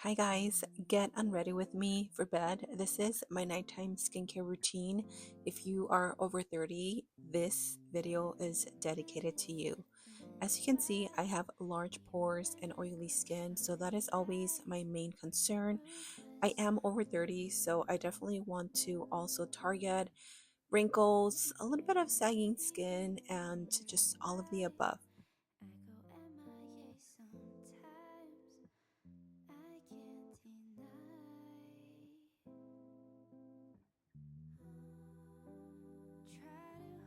Hi guys, get unready with me for bed. This is my nighttime skincare routine. If you are over 30, this video is dedicated to you. As you can see, I have large pores and oily skin, so that is always my main concern. I am over 30, so I definitely want to also target wrinkles, a little bit of sagging skin, and just all of the above.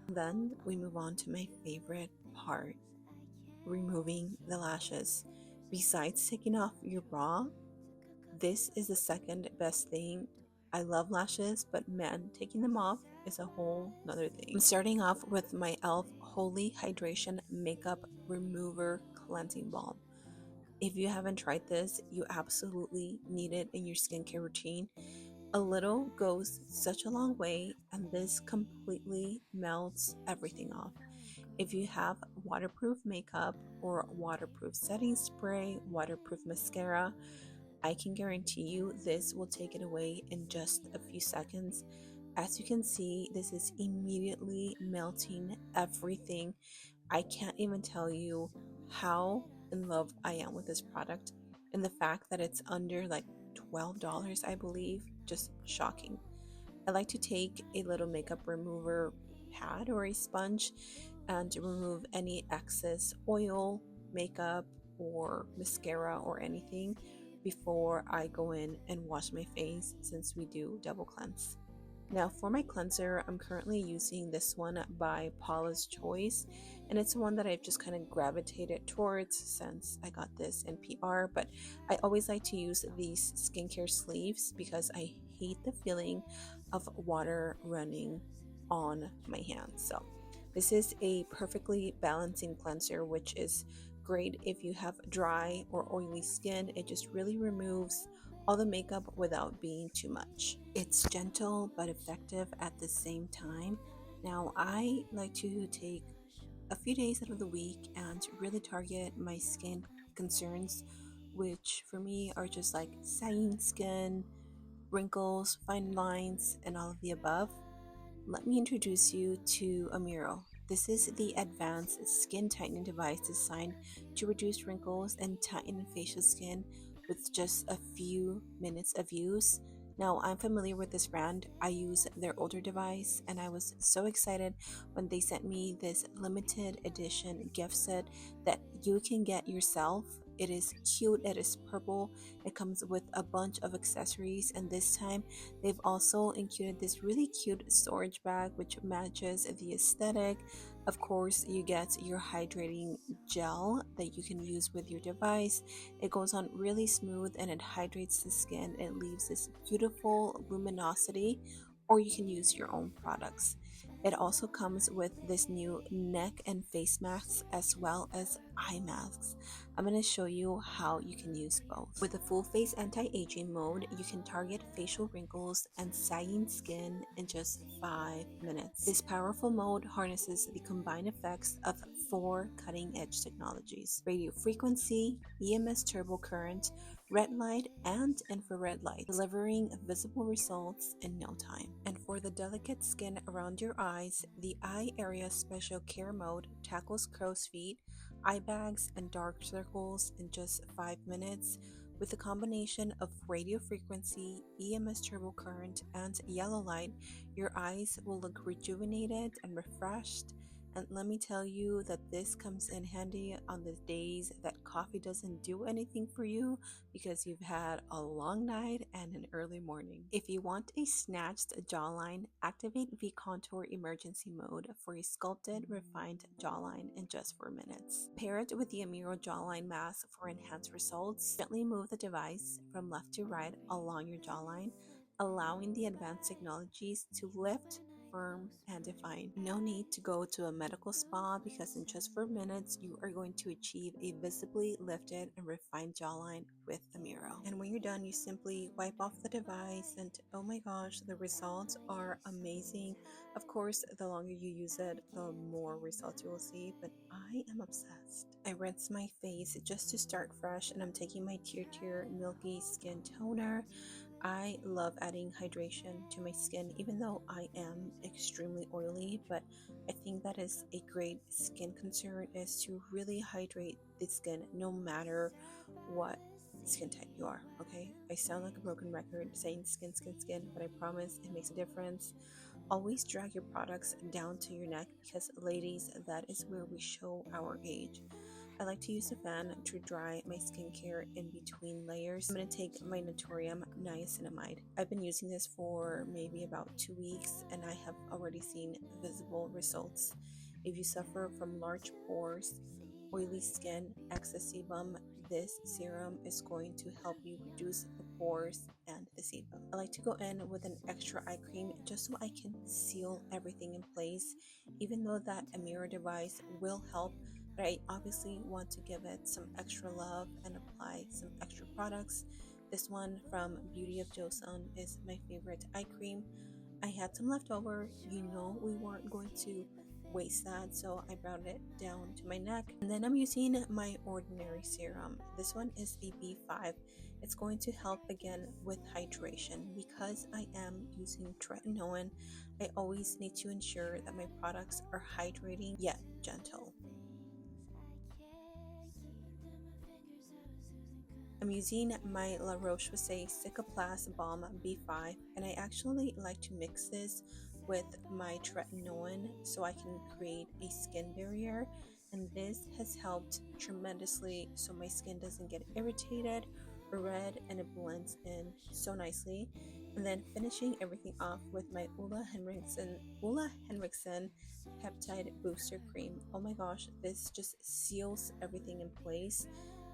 Then we move on to my favorite part, removing the lashes. Besides taking off your bra, this is the second best thing. I love lashes, but man, taking them off is a whole nother thing. I'm starting off with my e.l.f. Holy Hydration Makeup Remover Cleansing Balm. If you haven't tried this, you absolutely need it in your skincare routine. A little goes such a long way, and this completely melts everything off. If you have waterproof makeup or waterproof setting spray, waterproof mascara, I can guarantee you this will take it away in just a few seconds. As you can see, this is immediately melting everything. I can't even tell you how in love I am with this product, and the fact that it's under like $12, I believe, just shocking. I like to take a little makeup remover pad or a sponge and remove any excess oil, makeup, or mascara or anything before I go in and wash my face, since we do double cleanse. Now for my cleanser, I'm currently using this one by Paula's Choice, and it's one that I've just kind of gravitated towards since I got this in PR, but I always like to use these skincare sleeves because I hate the feeling of water running on my hands. So this is a perfectly balancing cleanser, which is great if you have dry or oily skin. It just really removes all the makeup without being too much. It's gentle but effective at the same time. Now, I like to take a few days out of the week and really target my skin concerns, which for me are just like sagging skin, wrinkles, fine lines, and all of the above. Let me introduce you to Amiro. This is the advanced skin tightening device designed to reduce wrinkles and tighten facial skin with just a few minutes of use. Now, I'm familiar with this brand. I use their older device, and I was so excited when they sent me this limited edition gift set that you can get yourself. It is cute, it is purple, it comes with a bunch of accessories, and this time they've also included this really cute storage bag which matches the aesthetic. Of course, you get your hydrating gel that you can use with your device. It goes on really smooth and it hydrates the skin. It leaves this beautiful luminosity, or you can use your own products. It also comes with this new neck and face masks as well as eye masks. I'm going to show you how you can use both. With the full face anti-aging mode, you can target facial wrinkles and sagging skin in just 5 minutes. This powerful mode harnesses the combined effects of 4 cutting-edge technologies: radio frequency, EMS turbo current, red light, and infrared light, delivering visible results in no time. And for the delicate skin around your eyes, the Eye Area Special Care Mode tackles crow's feet, eye bags, and dark circles in just 5 minutes. With a combination of radio frequency, EMS turbo current, and yellow light, your eyes will look rejuvenated and refreshed. And let me tell you that this comes in handy on the days that coffee doesn't do anything for you because you've had a long night and an early morning. If you want a snatched jawline, activate V-Contour Emergency Mode for a sculpted, refined jawline in just 4 minutes. Pair it with the Amiro Jawline Mask for enhanced results. Gently move the device from left to right along your jawline, allowing the advanced technologies to lift, firm, and define. No need to go to a medical spa because in just 4 minutes you are going to achieve a visibly lifted and refined jawline with Amiro. And when you're done, you simply wipe off the device, and oh my gosh, the results are amazing. Of course, the longer you use it, the more results you will see, but I am obsessed. I rinse my face just to start fresh, and I'm taking my Tier Milky Skin Toner. I love adding hydration to my skin, even though I am extremely oily, but I think that is a great skin concern is to really hydrate the skin no matter what skin type you are. Okay, I sound like a broken record saying skin, but I promise it makes a difference. Always drag your products down to your neck because, ladies, that is where we show our age. I like to use a fan to dry my skincare in between layers. I'm going to take my Naturium Niacinamide. I've been using this for maybe about 2 weeks and I have already seen visible results. If you suffer from large pores, oily skin, excess sebum, this serum is going to help you reduce the pores and the sebum. I like to go in with an extra eye cream just so I can seal everything in place, even though that Amiro device will help, but I obviously want to give it some extra love and apply some extra products. This one from Beauty of Joseon is my favorite eye cream. I had some left over. You know we weren't going to waste that, so I brought it down to my neck. And then I'm using my ordinary serum. This one is a B5. It's going to help again with hydration. Because I am using tretinoin, I always need to ensure that my products are hydrating yet gentle. I'm using my La Roche-Posay Cicaplast Balm B5, and I actually like to mix this with my tretinoin so I can create a skin barrier, and this has helped tremendously so my skin doesn't get irritated or red, and it blends in so nicely. And then finishing everything off with my Ula Henriksen Peptide Booster Cream. Oh my gosh, this just seals everything in place.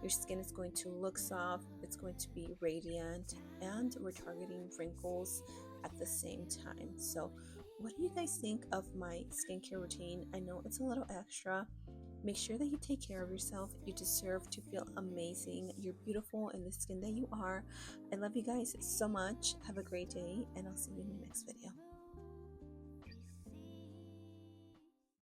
Your skin is going to look soft, it's going to be radiant, and we're targeting wrinkles at the same time. So, what do you guys think of my skincare routine? I know it's a little extra. Make sure that you take care of yourself. You deserve to feel amazing. You're beautiful in the skin that you are. I love you guys so much. Have a great day, and I'll see you in my next video.